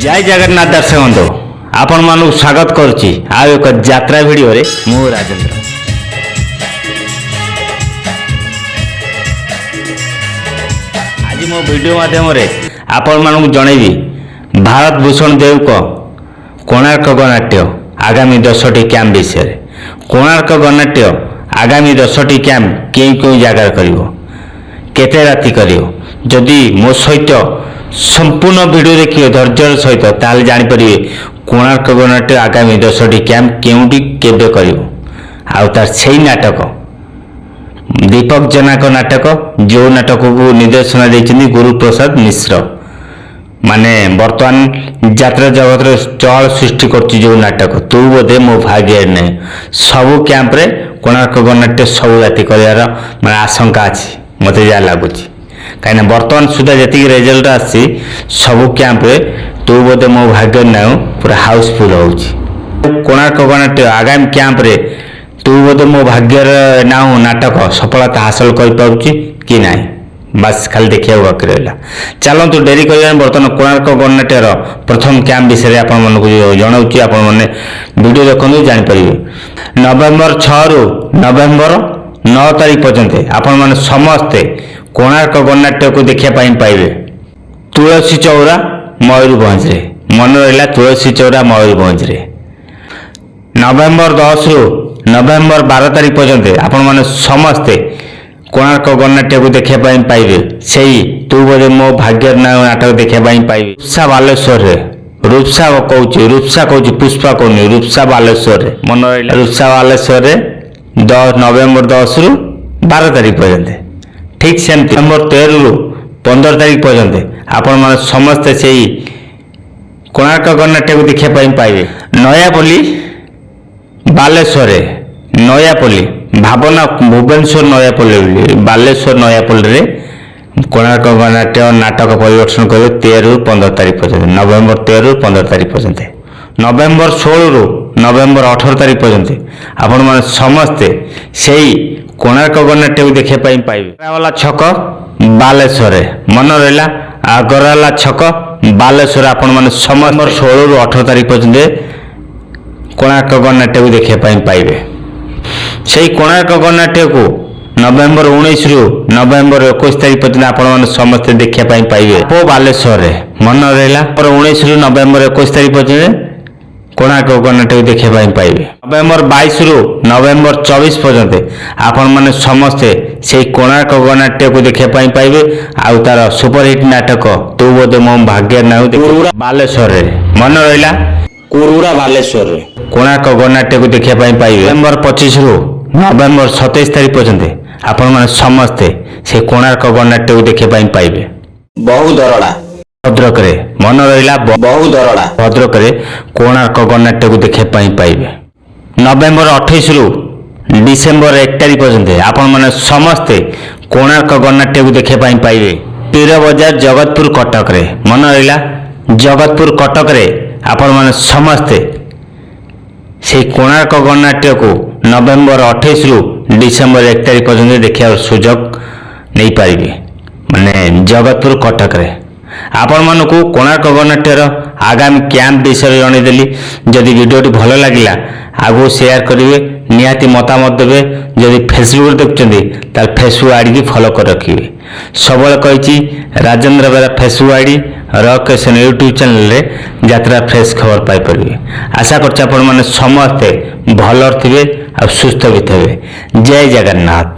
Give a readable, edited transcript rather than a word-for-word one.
जय जगन्नाथ दर्शक बंधु आपण मानक स्वागत करुच्ची आ एक यात्रा वीडियो रे मु राजेंद्र। आज मो वीडियो माध्यम रे आपण मानक जनइबी भारत भूषण देव को कोणार्क गणनाट्य आगामी 10टी कैंप विषय। कोणार्क गणनाट्य आगामी 10टी कैंप क्यों जगार करिवो केते राति करिवो जदि मो सहित संपूर्ण वीडियो देखिए धैर्य सहित ताल जापर कोणार्क गणनाट्य आगामी 10टी कैंप केउटी केबे करिवो आउ तार सेही नाटक दीपक जेना को नाटक जो नाटक को निर्देशना देइछिनि गुरु प्रसाद मिश्र माने वर्तमान यात्रा जगत रे चल सृष्टि करछि जो नाटक तू बोधे मो भाग्य नै सब कैंप रे कोणार्क गणनाट्य सब राति करियार माने आशंका अछि मते जा लागुछि कहीं बर्तमान सुधा जी रेजल्ट आसी सबू कैंप रे तू बोधे मो भाग्य ना पूरा हाउसफुल हो कोणार्क गणनाट्य आगामी कैंप रे तू बोधे मो भाग्य ना नाटक सफलता हासिल कर पाउछि कि नहीं बस खाली देखिया बाकी रहा। चलतु डेरी कर बर्तमान कोणार्क गणनाट्यर प्रथम कैंप विषय आपण मन जनाऊँगी आपण मैंने वीडियो देखते जापर नवेम्बर 6 रु नवेम्बर 9 तारीख पर्यंत आपण मैंने समस्ते कोणार्क गणनाट्य को देखा पाइबे तुलसी चौरा मयूरभंज रे मन रहा तुलसी चौरा मयूरभंज रे नवेम्बर 10 रु नवेम्बर 12 तारीख पर्यंत आपण मैंने समस्ते कोणार्क गणनाट्य को देखा पाइबे से तू बोधे मो भाग्य नाटक देखा पाइबे रूपसा बालेश्वर रे रूपसा कहूँ पुष्पा कहूँ रूपसा बालेश्वर रे मन रहा रूपसा बालेश्वर रे नवेम्बर 10 रु 12 तारीख पर्यंत ठीक से नवेम्बर 13 रु 15 तारीख पर्यंत आपण मैंने समस्ते से कोणार्क गणनाट्य को देखा पाइबे नयापल्ली बालेश्वर नयापल्ली भावना भुवनेश्वर नयापल्ली बालेश्वर नयापल्ली रे कोणार्क गणनाट्य नाटक परिदर्शन करेंगे 13 रु 15 तारीख पर्यंत नवेम्बर 13 रु 15 तारीख पर्यंत नवेम्बर 16 रु नवेम्बर 18 तारीख पर्यंत आपण मैंने समस्ते से कोणार्क गणनाट्य को देखा पाइबे वाला छक बालेश्वर मन रहा आगरवाला छक बालेश्वर आपण मैंने समस्त 16 रु 18 तारीख पर्यंत कोणार्क गणनाट्य को देखा पाइबे से कोणार्क गणनाट्य को नवेम्बर 19 रु नवेम्बर 21 तारीख पर्यंत आपण मैंने समस्ते देखा पाइबे पो बालेश्वर मन रहा 19 रु नवेम्बर 21 तारीख पर्यंत कोणार्क गणनाट्य को देखा पाइबे नवेम्बर 22 रु नवेम्बर 24 पर्यंत आपण मैंने समस्ते से कोणार्क गणनाट्य को देखा पाइबे आउ तार सुपरहिट नाटक तू बोधे मो भाग्य ना बालेश्वर मन रहा कुरुरा बालेश्वर कोणार्क गणनाट्य को देखा पाइबे नवेम्बर 25 रु नवेम्बर 27 तारीख पर्यंत आपण मैंने समस्ते से कोणार्क गणनाट्य को देखा पाइबे बहु दरड़ा भद्रक रे मन रहा बहु दरड़ा भद्रक रे कोणार्क गणनाट्य को देखा पाइबे नवेम्बर 28 रु डिसेम्बर 1 तारीख पर्यंत आपण मैंने समस्ते कोणार्क गणनाट्य को देखा पाइबे पीर बजार जगतपुर कटक रे मन रहा जगतपुर कटक रे आपण मैंने समस्ते से कोणार्क गणनाट्य को नवेम्बर 28 रु डिसेम्बर 1 तारीख पर्यंत देखा सुजोग नहीं पारिबे माने जगतपुर कटक रे आपण मानक कोणार्क गणनाट्यर आगामी कैंप विषय जनईदेली जदि वीडियोटी भल लगिला आगो शेयर करेंगे निहाती मतामत देवे जदि फेसबुक देखते फेसबुक आईडी की फॉलो कर रखिए सब कही राजेंद्र बेरा फेसबुक आईडी रकेशन यूट्यूब चैनल रे यात्रा फ्रेश खबर पाइपर आशा कर समस्ते भल थे और सुस्थ भी थे। जय जगन्नाथ।